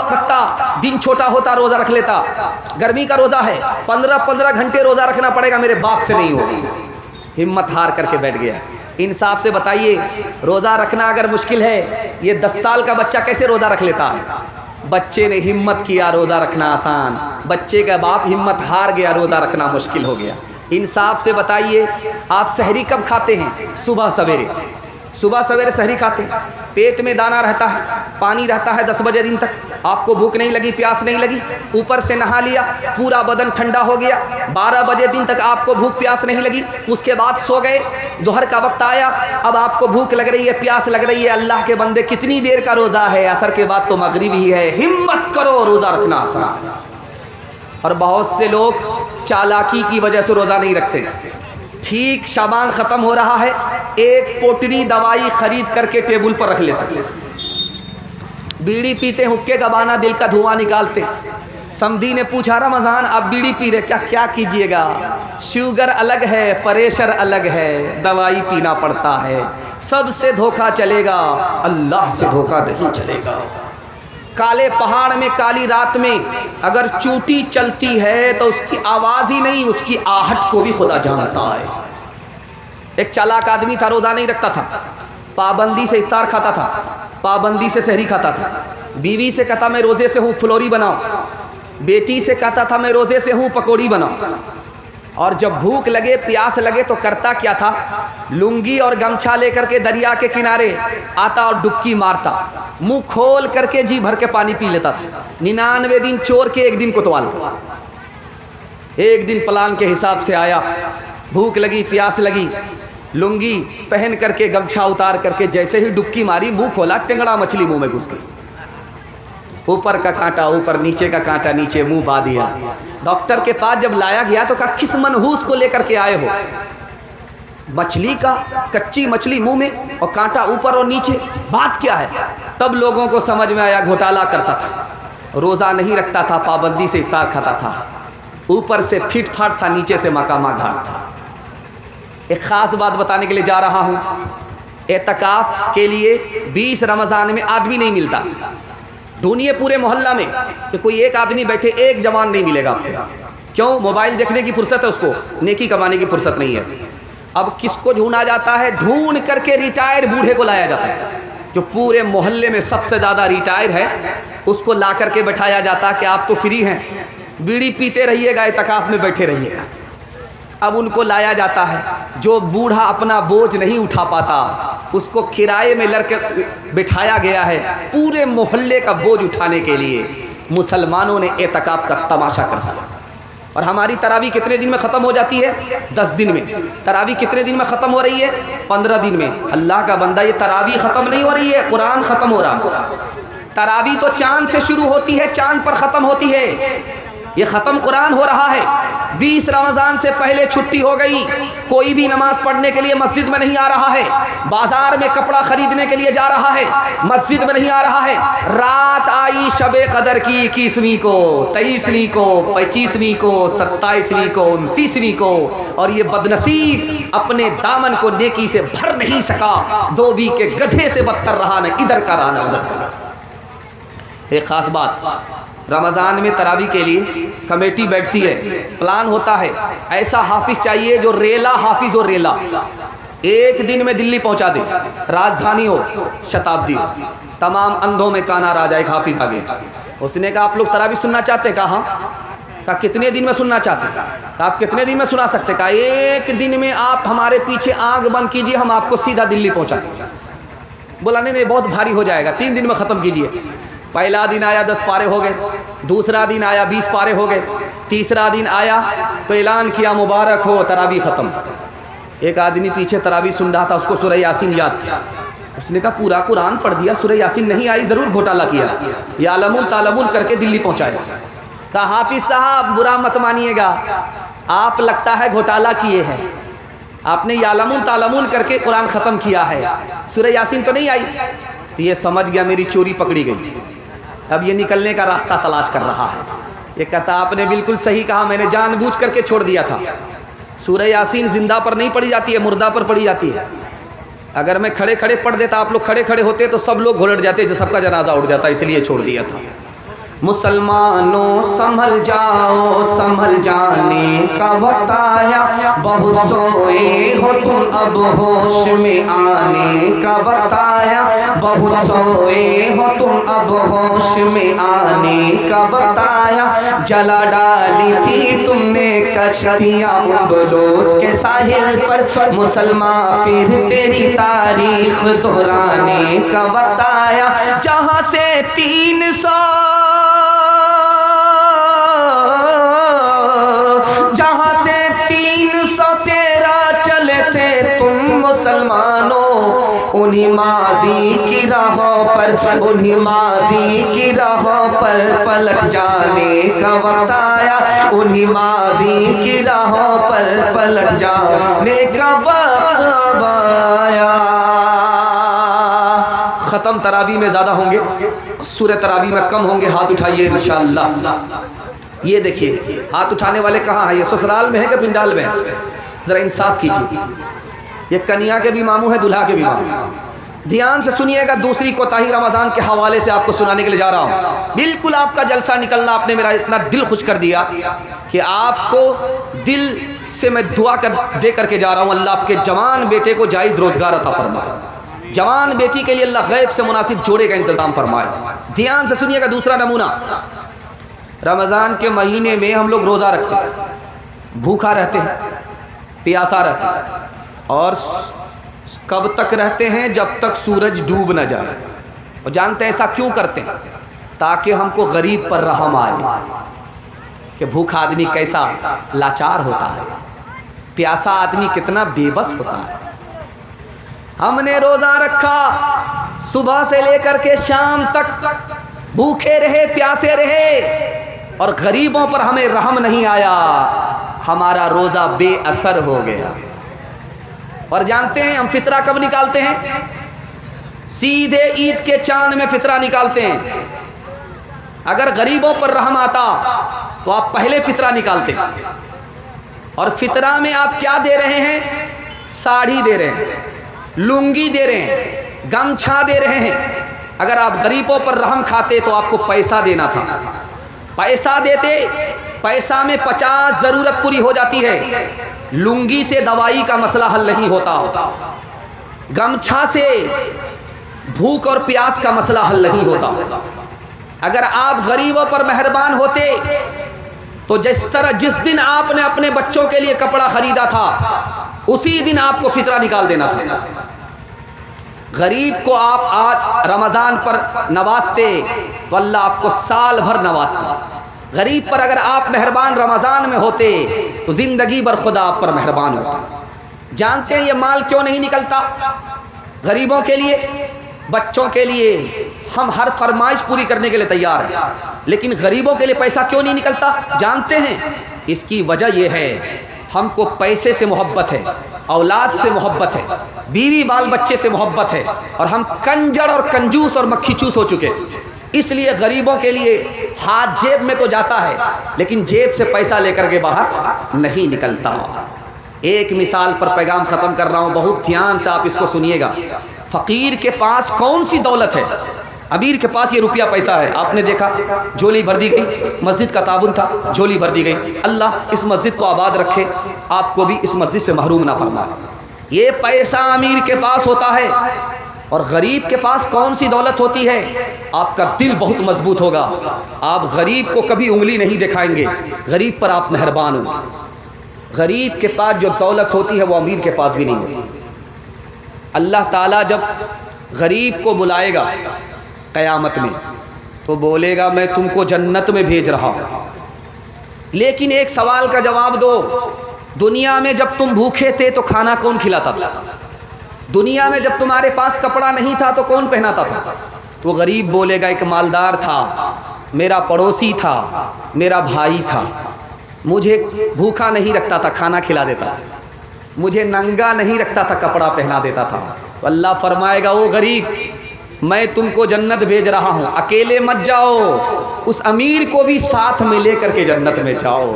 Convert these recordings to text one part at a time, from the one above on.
रखता, दिन छोटा होता रोज़ा रख लेता। गर्मी का रोज़ा है, 15-15 घंटे रोज़ा रखना पड़ेगा, मेरे बाप से नहीं होगी। हिम्मत हार करके बैठ गया। इंसाफ से बताइए, रोज़ा रखना अगर मुश्किल है, ये 10 साल का बच्चा कैसे रोज़ा रख लेता है? बच्चे ने हिम्मत किया, रोज़ा रखना आसान। बच्चे का बाप हिम्मत हार गया, रोज़ा रखना मुश्किल हो गया। इंसाफ से बताइए, आप सहरी कब खाते हैं? सुबह सवेरे। सुबह सवेरे सहरी खाते हैं, पेट में दाना रहता है, पानी रहता है 10 बजे दिन तक, आपको भूख नहीं लगी, प्यास नहीं लगी, ऊपर से नहा लिया, पूरा बदन ठंडा हो गया, 12 बजे दिन तक आपको भूख प्यास नहीं लगी, उसके बाद सो गए, ज़ोहर का वक्त आया, अब आपको भूख लग रही है, प्यास लग रही है। अल्लाह के बंदे, कितनी देर का रोज़ा है? असर के बाद तो मगरिब ही है। हिम्मत करो, रोज़ा रखना आसान। और बहुत से लोग चालाकी की वजह से रोज़ा नहीं रखते। ठीक शाबान ख़त्म हो रहा है, एक पोटली दवाई खरीद करके टेबल पर रख लेते हैं, बीड़ी पीते, हुक्के का बहाना, दिल का धुआं निकालते। समधी ने पूछा, रमज़ान आप बीड़ी पी रहे, क्या कीजिएगा? शुगर अलग है, प्रेशर अलग है, दवाई पीना पड़ता है। सबसे धोखा चलेगा, अल्लाह से धोखा नहीं चलेगा। काले पहाड़ में काली रात में अगर चूटी चलती है तो उसकी आवाज़ ही नहीं, उसकी आहट को भी खुदा जानता है। एक चालाक आदमी था, रोज़ा नहीं रखता था, पाबंदी से इफ्तार खाता था, पाबंदी से सहरी खाता था। बीवी से कहता मैं रोज़े से हूँ, फुलौरी बनाओ। बेटी से कहता था मैं रोज़े से हूँ, पकौड़ी बनाओ। और जब भूख लगे, प्यास लगे तो करता क्या था? लुंगी और गमछा लेकर के दरिया के किनारे आता और डुबकी मारता, मुंह खोल करके जी भर के पानी पी लेता था। 99 दिन चोर के, एक दिन कोतवाल का। एक दिन प्लान के हिसाब से आया, भूख लगी, प्यास लगी, लुंगी पहन करके, गमछा उतार करके जैसे ही डुबकी मारी, मुंह खोला, टेंगड़ा मछली मुंह में घुस गई। ऊपर का कांटा ऊपर, नीचे का कांटा नीचे, मुंह बा दिया। डॉक्टर के पास जब लाया गया तो कहा, किस मनहूस को लेकर के आए हो? मछली का, कच्ची मछली मुंह में और कांटा ऊपर और नीचे, बात क्या है? तब लोगों को समझ में आया, घोटाला करता था, रोज़ा नहीं रखता था, पाबंदी से इफ्तार खाता था, ऊपर से फिट फाट था, नीचे से मकामा घाट था। एक ख़ास बात बताने के लिए जा रहा हूँ। एतकाफ़ के लिए 20 रमज़ान में आदमी नहीं मिलता। ढूंढिए पूरे मोहल्ला में कि कोई एक आदमी बैठे, एक जवान नहीं मिलेगा आपको। क्यों? मोबाइल देखने की फुर्सत है उसको, नेकी कमाने की फुर्सत नहीं है। अब किसको ढूंढा जाता है? ढूंढ करके रिटायर बूढ़े को लाया जाता है, जो पूरे मोहल्ले में सबसे ज़्यादा रिटायर है, उसको ला करके बैठाया जाता है कि आप तो फ्री हैं, बीड़ी पीते रहिएगा, एतकाफ़ में बैठे रहिएगा। अब उनको लाया जाता है, जो बूढ़ा अपना बोझ नहीं उठा पाता, उसको किराए में लड़के बिठाया गया है पूरे मोहल्ले का बोझ उठाने के लिए। मुसलमानों ने एतकाफ़ का तमाशा कर दिया। और हमारी तरावी कितने दिन में ख़त्म हो जाती है? 10 दिन में। तरावी कितने दिन में ख़त्म हो रही है? 15 दिन में। अल्लाह का बंदा, ये तरावी ख़त्म नहीं हो रही है, कुरान ख़त्म हो रहा। तरावी तो चाँद से शुरू होती है, चाँद पर ख़त्म होती है, ये ख़त्म कुरान हो रहा है। 20 रमज़ान से पहले छुट्टी हो गई, कोई भी नमाज पढ़ने के लिए मस्जिद में नहीं आ रहा है, बाज़ार में कपड़ा ख़रीदने के लिए जा रहा है, मस्जिद में नहीं आ रहा है। रात आई शबे क़दर की 21वीं को, 23वीं को, 25वीं को, 27वीं को, 29वीं को, और ये बदनसीब अपने दामन को नेकी से भर नहीं सका, धोबी के गधे से बदतर रहा, न इधर का रहा न उधर का। एक ख़ास बात, रमज़ान में तरावी के लिए कमेटी बैठती है, प्लान होता है, ऐसा हाफिज़ चाहिए जो रेला हाफिज़ हो, रेला, एक दिन में दिल्ली पहुंचा दे, राजधानी हो, शताब्दी हो, तमाम अंधों में काना राजा। एक हाफिज़ आ गया, उसने कहा आप लोग तरावी सुनना चाहते? कहा हाँ। कहा कितने दिन में सुनना चाहते? कहा आप कितने दिन में सुना सकते? कहा एक दिन में आप हमारे पीछे आँख बंद कीजिए, हम आपको सीधा दिल्ली पहुँचा दें। बोला नहीं, बहुत भारी हो जाएगा, 3 दिन में ख़त्म कीजिए। पहला दिन आया 10 पारे हो गए, दूसरा दिन आया 20 पारे हो गए, तीसरा दिन आया तो ऐलान किया मुबारक हो, तरावी ख़त्म। एक आदमी पीछे तरावी सुन रहा था, उसको सूरह यासीन याद था। उसने कहा पूरा कुरान पढ़ दिया, सूरह यासीन नहीं आई, ज़रूर घोटाला किया। यालमुन तालमुन करके दिल्ली पहुँचाया। कहा हाफिज़ साहब बुरा मत मानिएगा, आप लगता है घोटाला किए हैं, आपने यालमुन तालमुन करके कुरान ख़त्म किया है, सूरह यासीन तो नहीं आई। तो ये समझ गया मेरी चोरी पकड़ी गई, अब ये निकलने का रास्ता तलाश कर रहा है। ये कहता आपने बिल्कुल सही कहा, मैंने जानबूझ करके छोड़ दिया था। सूरह यासीन जिंदा पर नहीं पढ़ी जाती है, मुर्दा पर पढ़ी जाती है। अगर मैं खड़े खड़े पढ़ देता, आप लोग खड़े खड़े होते तो सब लोग घोलट जाते, सबका जनाजा उठ जाता, इसलिए छोड़ दिया था। मुसलमानों संभल जाओ, संभल जाने का वक्त आया, बहुत सोए हो तुम अब होश में आने का वक्त आया, बहुत सोए हो तुम अब होश में आने का वक्त आया। जला डाली थी तुमने कश्तियाँ उबलोस के साहिल पर, मुसलमान फिर तेरी तारीख दोहराने का वक्त आया। जहाँ से 313 चले थे तुम मुसलमानों, उन्हीं माजी की राहों पर, उन्हीं माजी की राहों पर पलट जाने का वक्त आया, उन्हीं माजी की राहों पर पलट जाने का वक्त आया। ख़त्म तरावी में ज़्यादा होंगे, सूरह तरावी में कम होंगे। हाथ उठाइए इंशाअल्लाह। ये देखिए हाथ उठाने वाले कहाँ हैं? ये ससुराल में है कि पिंडाल में? ज़रा इंसाफ कीजिए। ये कन्या के भी मामू है, दुल्हा के भी मामू। ध्यान से सुनिएगा। दूसरी कोताही रमज़ान के हवाले से आपको सुनाने के लिए जा रहा हूँ। बिल्कुल आपका जलसा निकलना, आपने मेरा इतना दिल खुश कर दिया कि आपको दिल से मैं दुआ दे करके जा रहा हूँ। अल्लाह आपके जवान बेटे को जायज़ रोज़गार अता फरमाए, जवान बेटी के लिए अल्लाह गैब से मुनासिब जोड़े का इंतज़ाम फरमाए। ध्यान से सुनिएगा। दूसरा नमूना, रमज़ान के महीने में हम लोग रोज़ा रखते हैं, भूखा रहते हैं, प्यासा रहते हैं, और कब तक रहते हैं? जब तक सूरज डूब न जाए। और जानते हैं ऐसा क्यों करते हैं? ताकि हमको गरीब पर रहम आए कि भूखा आदमी कैसा लाचार होता है, प्यासा आदमी कितना बेबस होता है। हमने रोज़ा रखा, सुबह से लेकर के शाम तक भूखे रहे, प्यासे रहे, और गरीबों पर हमें रहम नहीं आया। हमारा रोज़ा बेअसर हो गया। और जानते हैं हम फितरा कब निकालते हैं? सीधे ईद के चांद में फितरा निकालते हैं। अगर गरीबों पर रहम आता तो आप पहले फितरा निकालते। और फितरा में आप क्या दे रहे हैं? साड़ी दे रहे हैं, लुंगी दे रहे हैं, गमछा दे रहे हैं। अगर आप गरीबों पर रहम खाते तो आपको पैसा देना था। पैसा देते, पैसा में 50 ज़रूरत पूरी हो जाती है। लुंगी से दवाई का मसला हल नहीं होता, गमछा से भूख और प्यास का मसला हल नहीं होता। अगर आप गरीबों पर मेहरबान होते तो जिस दिन आपने अपने बच्चों के लिए कपड़ा खरीदा था, उसी दिन आपको फितरा निकाल देना था। गरीब को आप आज रमज़ान पर नवाजते तो अल्लाह आपको साल भर नवाजता। गरीब पर अगर आप मेहरबान रमज़ान में होते तो ज़िंदगी भर खुदा आप पर मेहरबान होता। जानते हैं ये माल क्यों नहीं निकलता? गरीबों के लिए, बच्चों के लिए हम हर फरमाइश पूरी करने के लिए तैयार हैं, लेकिन गरीबों के लिए पैसा क्यों नहीं निकलता? जानते हैं इसकी वजह यह है, हमको पैसे से मोहब्बत है, औलाद से मोहब्बत है, बीवी बाल बच्चे से मोहब्बत है, और हम कंजर और कंजूस और मक्खी चूस हो चुके। इसलिए गरीबों के लिए हाथ जेब में तो जाता है, लेकिन जेब से पैसा लेकर के बाहर नहीं निकलता। एक मिसाल पर पैगाम ख़त्म कर रहा हूँ, बहुत ध्यान से आप इसको सुनिएगा। फ़कीर के पास कौन सी दौलत है? अमीर के पास ये रुपया पैसा है। आपने देखा झोली भर दी गई, मस्जिद का ताबुन था, झोली भर दी गई। अल्लाह इस मस्जिद को आबाद रखे, आपको भी इस मस्जिद से महरूम ना फरमाए। ये पैसा अमीर के पास होता है। और गरीब के पास कौन सी दौलत होती है? आपका दिल बहुत मजबूत होगा, आप गरीब को कभी उंगली नहीं दिखाएंगे, गरीब पर आप मेहरबान होंगे। गरीब के पास जो दौलत होती है वो अमीर के पास भी नहीं होती। अल्लाह ताला जब गरीब को बुलाएगा क़यामत में तो बोलेगा मैं तुमको जन्नत में भेज रहा हूँ। लेकिन एक सवाल का जवाब दो, दुनिया में जब तुम भूखे थे तो खाना कौन खिलाता था? दुनिया में जब तुम्हारे पास कपड़ा नहीं था तो कौन पहनाता था? तो गरीब बोलेगा एक मालदार था, मेरा पड़ोसी था, मेरा भाई था, मुझे भूखा नहीं रखता था, खाना खिला देता था, मुझे नंगा नहीं रखता था, कपड़ा पहना देता था। तो अल्लाह फरमाएगा ओ गरीब, मैं तुमको जन्नत भेज रहा हूँ, अकेले मत जाओ, उस अमीर को भी साथ में लेकर के जन्नत में जाओ।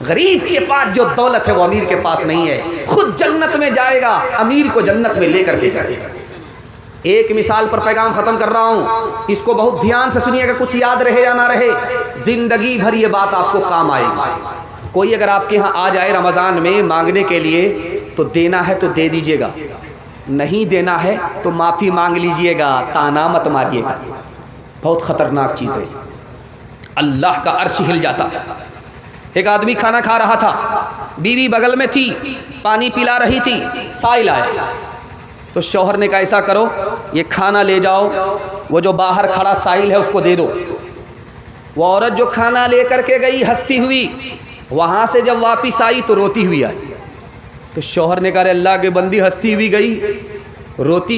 गरीब के पास जो दौलत है वो अमीर के पास नहीं है, खुद जन्नत में जाएगा, अमीर को जन्नत में लेकर के जाएगा। एक मिसाल पर पैगाम ख़त्म कर रहा हूँ, इसको बहुत ध्यान से सुनिएगा, कुछ याद रहे या ना रहे, ज़िंदगी भर ये बात आपको काम आएगी। कोई अगर आपके यहाँ आ जाए रमज़ान में मांगने के लिए, तो देना है तो दे दीजिएगा, नहीं देना है तो माफ़ी मांग लीजिएगा, ताना मत मारिएगा। बहुत ख़तरनाक चीज़ है, अल्लाह का अर्श हिल जाता। एक आदमी खाना खा रहा था, बीवी बगल में थी, पानी पिला रही थी, साइल आया तो शौहर ने कहा ऐसा करो, ये खाना ले जाओ, वो जो बाहर खड़ा साइल है उसको दे दो। वो औरत जो खाना लेकर के गई हंसती हुई, वहाँ से जब वापस आई तो रोती हुई आई। तो शौहर ने कहा अल्लाह के बंदी, हंसती हुई गई, रोती हुई